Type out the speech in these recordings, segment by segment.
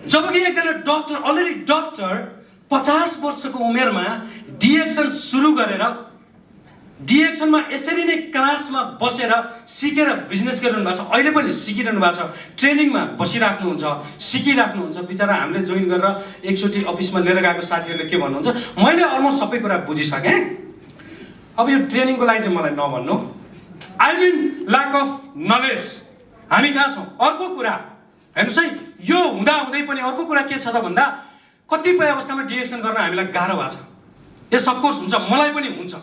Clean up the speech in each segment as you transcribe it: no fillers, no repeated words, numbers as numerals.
जबकि एकजना doctor already doctor 50 वर्षको उमेरमा डिएक्सन सुरु गरेर डिएक्सनमा यसरी नै क्लासमा बसेर सिकेर बिजनेस गरिरहनु भएको छ। अहिले पनि सिकिरहनु भएको छ, ट्रेनिङमा बसिराख्नुहुन्छ, सिकिराख्नुहुन्छ। बिचरा हामीले जोइन गरेर एकचोटि अफिसमा लिएर गएको साथीहरूले के भन्नुहुन्छ, मैले अलमोस्ट सबै कुरा बुझिसकेँ, अब यो ट्रेनिङको लागि चाहिँ मलाई नभन्नु, I mean lack of knowledge. हामी कहाँ छौँ? अर्को कुरा हेर्नुहोस् है, यो हुँदाहुँदै पनि अर्को कुरा के छ त भन्दा कतिपय अवस्थामा डिएक्सन गर्न हामीलाई गाह्रो भएको छ। यो सबकोर्स हुन्छ, मलाई पनि हुन्छ।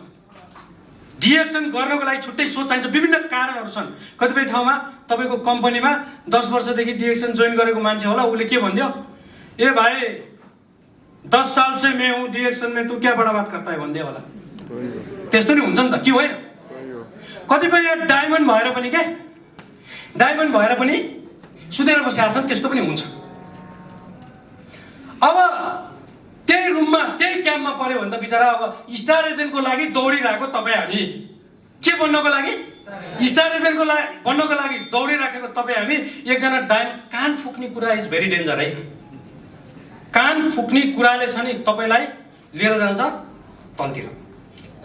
डिएक्सन गर्नको लागि छुट्टै सोच चाहिन्छ, विभिन्न कारणहरू छन्। कतिपय ठाउँमा तपाईँको कम्पनीमा 10 वर्षदेखि डिएक्सन जोइन गरेको मान्छे होला, उसले के भनिदियो, ए भाइ 10 साल से मैं हूँ डिएक्सन में, तू क्या बडा बात करता है भनिदियो होला। त्यस्तो नि हुन्छ नि त, के होइन? कतिपय डायमन्ड भएर पनि के डायमन्ड भएर पनि सुतेर बसेका छन्, त्यस्तो पनि हुन्छ। अब त्यही रुममा त्यही क्याम्पमा पर्यो भने त बिचरा अब स्टार एजेन्टको लागि दौडिरहेको तपाईँ हामी के बन्नको लागि, स्टार एजेन्टको लागि बन्नको लागि दौडिराखेको तपाईँ हामी एकजना कान फुक्ने कुरा इज भेरी डेन्जर है। कान फुक्ने कुराले छ नि तपाईँलाई लिएर जान्छ तलतिर।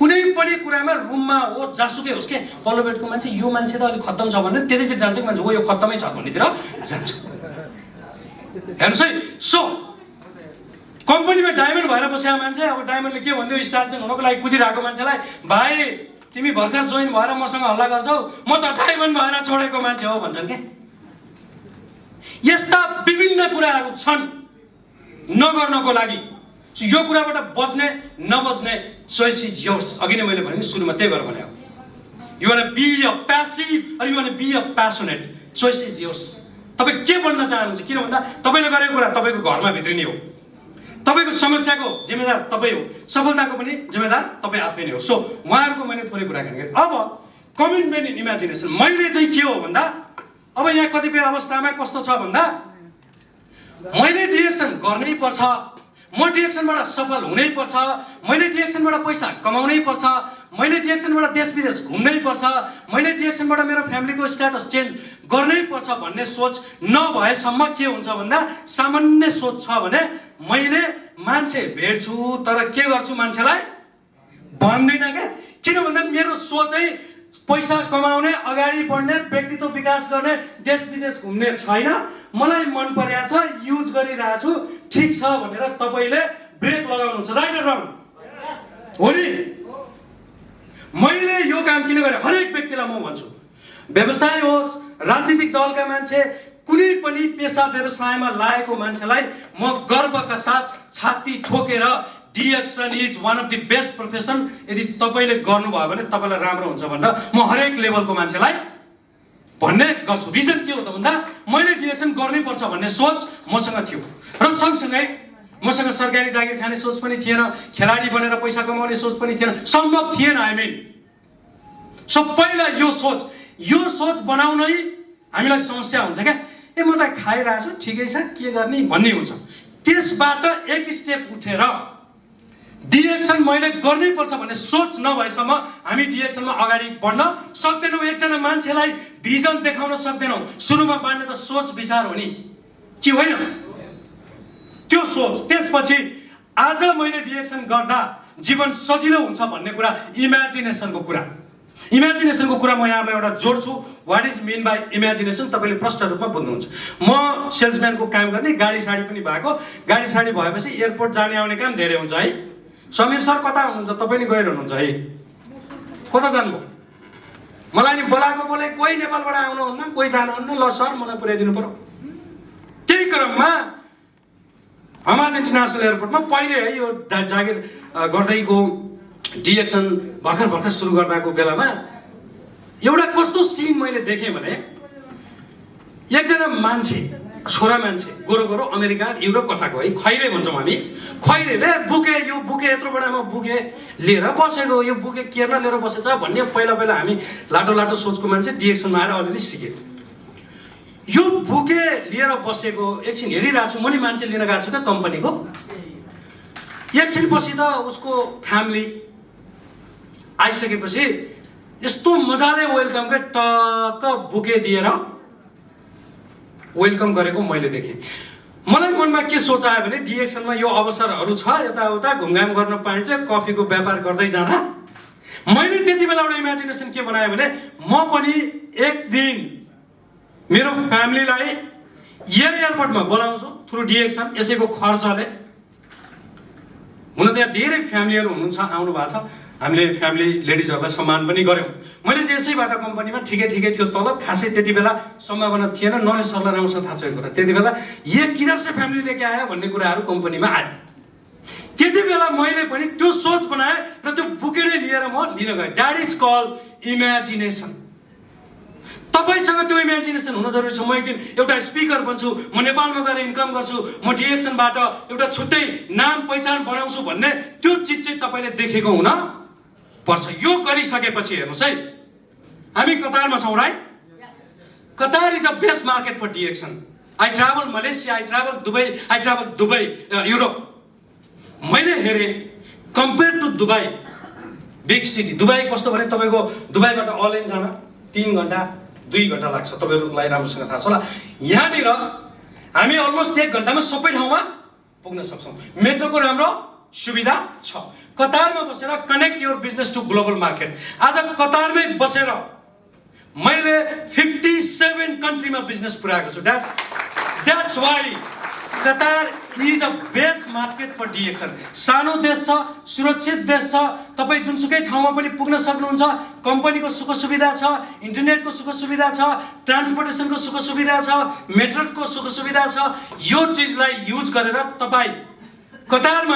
कुनै पनि कुरामा रुममा हो जसुकै होस् के पल्लो बेडको मान्छे यो मान्छे त अलिक खत्तम छ भने त्यतिकै जान्छ कि मान्छे हो यो खत्तमै छ भन्नेतिर जान्छ। हेर्नुहोस् है, सो कम्पनीमा डायमन्ड भएर बसेको मान्छे, अब डायमन्डले के भनिदियो, स्टार चाहिँ हुनको लागि कुदिरहेको मान्छेलाई, भाइ तिमी भर्खर जोइन भएर मसँग हल्ला गर्छौ, म त डायमन्ड भएर छोडेको मान्छे हो भन्छन् क्या। यस्ता विभिन्न कुराहरू छन् नगर्नको लागि। यो कुराबाट बच्ने नबच्ने चोइस इज योर्स। अघि नै मैले भने सुरुमा त्यही भएर भने you want be a passive or you want be a passionate, choice is yours. तपाईँ के बन्न चाहनुहुन्छ? किन भन्दा तपाईँले गरेको कुरा तपाईँको घरमा भित्रिने हो, तपाईँको समस्याको जिम्मेदार तपाईँ हो, सफलताको पनि जिम्मेदार तपाईँ आफै नै हो। सो उहाँहरूको मैले थोरै कुराकानी गरेँ। अब कमिटमेन्ट इन इमेजिनेसन मैले चाहिँ के हो भन्दा, अब यहाँ कतिपय अवस्थामा कस्तो छ भन्दा मैले डिरेक्सन गर्नै पर्छ, म डिरेक्सनबाट सफल हुनै पर्छ, मैले डिरेक्सनबाट पैसा कमाउनै पर्छ, मैले डिरेक्सनबाट देश विदेश घुम्नै पर्छ, मैले डिरेक्सनबाट मेरो फ्यामिलीको स्ट्याटस चेन्ज गर्नै पर्छ भन्ने सोच नभएसम्म के हुन्छ भन्दा सामान्य सोच छ भने मैले मान्छे भेट्छु तर के गर्छु मान्छेलाई भन्दिनँ क्या। किन भन्दा मेरो सोचै पैसा कमाउने, अगाडि बढ्ने, व्यक्तित्व विकास गर्ने, देश विदेश घुम्ने छैन। मलाई मन परेको छ, युज गरिरहेको छु, ठिक छ भनेर तपाईँले ब्रेक लगाउनुहुन्छ। राइट र रङ हो नि? मैले यो काम किन गरेँ? हरेक व्यक्तिलाई म भन्छु, व्यवसाय होस्, राजनीतिक दलका मान्छे, कुनै पनि पेसा व्यवसायमा लागेको मान्छेलाई म गर्वका साथ छाती ठोकेर direction is one of the best profession, यदि तपाईँले गर्नुभयो भने तपाईँलाई राम्रो हुन्छ भनेर म हरेक लेभलको मान्छेलाई भन्ने गर्छु। रिजन के हो त भन्दा मैले डिरेक्सन गर्नै पर्छ भन्ने सोच मसँग थियो र सँगसँगै मसँग सरकारी जागिर खाने सोच पनि थिएन, खेलाडी बनेर पैसा कमाउने सोच पनि थिएन, सम्भव थिएन। आई मिन सो पहिला यो सोच बनाउनै हामीलाई समस्या हुन्छ क्या। ए म त खाइरहेको छु, ठिकै छ, के गर्ने भन्ने हुन्छ। त्यसबाट एक स्टेप उठेर डिरेक्सन मैले गर्नै पर्छ भन्ने सोच नभएसम्म हामी डिरेक्सनमा अगाडि बढ्न सक्दैनौँ। एकजना मान्छेलाई भिजन देखाउन सक्दैनौँ। सुरुमा बाँड्ने त सोच विचार हो नि, के होइन? त्यो सोच, त्यसपछि आज मैले डिरेक्सन गर्दा जीवन सजिलो हुन्छ भन्ने कुरा इमेजिनेसनको कुरा। इमेजिनेसनको कुरा म यहाँलाई एउटा जोड्छु। What is mean by imagination तपाईँले प्रष्ट रूपमा बुझ्नुहुन्छ। म सेल्सम्यानको काम गर्ने, गाडी साडी पनि भएको, गाडी साडी भएपछि एयरपोर्ट जाने आउने काम धेरै हुन्छ है। समीर सर कता हुनुहुन्छ? तपाईँ नि गइरहनुहुन्छ है, कता जानुभयो? मलाई नि बोलाएको बोले कोही नेपालबाट आउनुहुन्न, कोही जानुहुन्न, ल सर मलाई पुर्याइदिनु पर्यो। त्यही क्रममा हमाद इन्टरनेसनल एयरपोर्टमा पहिले है यो जागिर गर्दैको डिरेक्सन भर्खर सुरु गर्दाको बेलामा एउटा कस्तो सिन मैले देखेँ भने एकजना मान्छे, छोरा मान्छे, गोरो अमेरिका युरोप कताको है, खैरे भन्छौँ हामी, खैरेले बुके, यो बुके यत्रो बडामा बुके लिएर बसेको, यो बुके केर्न लिएर बसेछ भन्ने पहिला हामी लाटो सोचको मान्छे डिरेक्सनमा आएर अलिअलि सिकेँ। यो बुके लिएर बसेको एकछिन हेरिरहेको छु, म नि मान्छे लिन गएको छु क्या कम्पनीको। एकछिन पछि त उसको फ्यामिली आइसकेपछि यस्तो मजाले वेलकम के टक्क बुके दिएर वेलकम गरेको मैले देखेँ। मलाई मनमा के सोच आयो भने डिएक्सनमा यो अवसरहरू छ, यताउता घुमघाम गर्न पाइन्छ, कफीको व्यापार गर्दै जाँदा मैले त्यति बेला एउटा इमेजिनेसन के बनाएँ भने म पनि एक दिन मेरो फ्यामिलीलाई एयरपोर्टमा बोलाउँछु थ्रु डिएक्सन। यसैको खर्चले हुन त यहाँ धेरै फ्यामिलीहरू हुनुहुन्छ, आउनु भएको छ, हामीले फ्यामिली लेडिजहरूलाई सम्मान पनि गऱ्यौँ। मैले चाहिँ यसैबाट कम्पनीमा ठिकै थियो तलब, खासै त्यति बेला सम्भावना थिएन। नरेश सरलाई राम्रोसँग थाहा छ यो कुरा। त्यति बेला ये किधर से फ्यामिली लेके आयो भन्ने कुराहरू कम्पनीमा आयो। त्यति बेला मैले पनि त्यो सोच बनाएँ र त्यो बुकेरै लिएर म लिन गएँ। That is call imagination. तपाईसँग त्यो इमेजिनेसन हुन जरुरी छ। म एक दिन एउटा स्पिकर बन्छु, म नेपालमा गएर इन्कम गर्छु, म डिएक्सनबाट एउटा छुट्टै नाम पहिचान बनाउँछु भन्ने त्यो चिज चाहिँ तपाईँले देखेको हुन पर्छ। यो गरिसकेपछि हेर्नुहोस् है, हामी कतारमा छौँ right? Qatar is a best market for डिएक्सन। I travel Malaysia, I travel Dubai, I travel Dubai, Europe. मैले हेरेँ compare to Dubai big city. Dubai कस्तो भने तपाईँको दुबईबाट अल इन जान 3 घन्टा 2 घन्टा लाग्छ, तपाईँहरूलाई राम्रोसँग थाहा छ होला। यहाँनिर हामी अलमोस्ट 1 घन्टामा सबै ठाउँमा पुग्न सक्छौँ। मेट्रोको राम्रो सुविधा छ। कतारमा बसेर connect your business to global market. आज कतारमै बसेर मैले 57 कन्ट्रीमा बिजनेस पुऱ्याएको छु। That's why Qatar is a best market for डिएक्सन। सानो देश छ, सुरक्षित देश छ, तपाईँ जुनसुकै ठाउँमा पनि पुग्न सक्नुहुन्छ। कम्पनीको सुख सुविधा छ, इन्टरनेटको सुख सुविधा छ, ट्रान्सपोर्टेसनको सुख सुविधा छ, मेट्रोको सुख सुविधा छ। यो चिजलाई युज गरेर तपाईँ कतारमा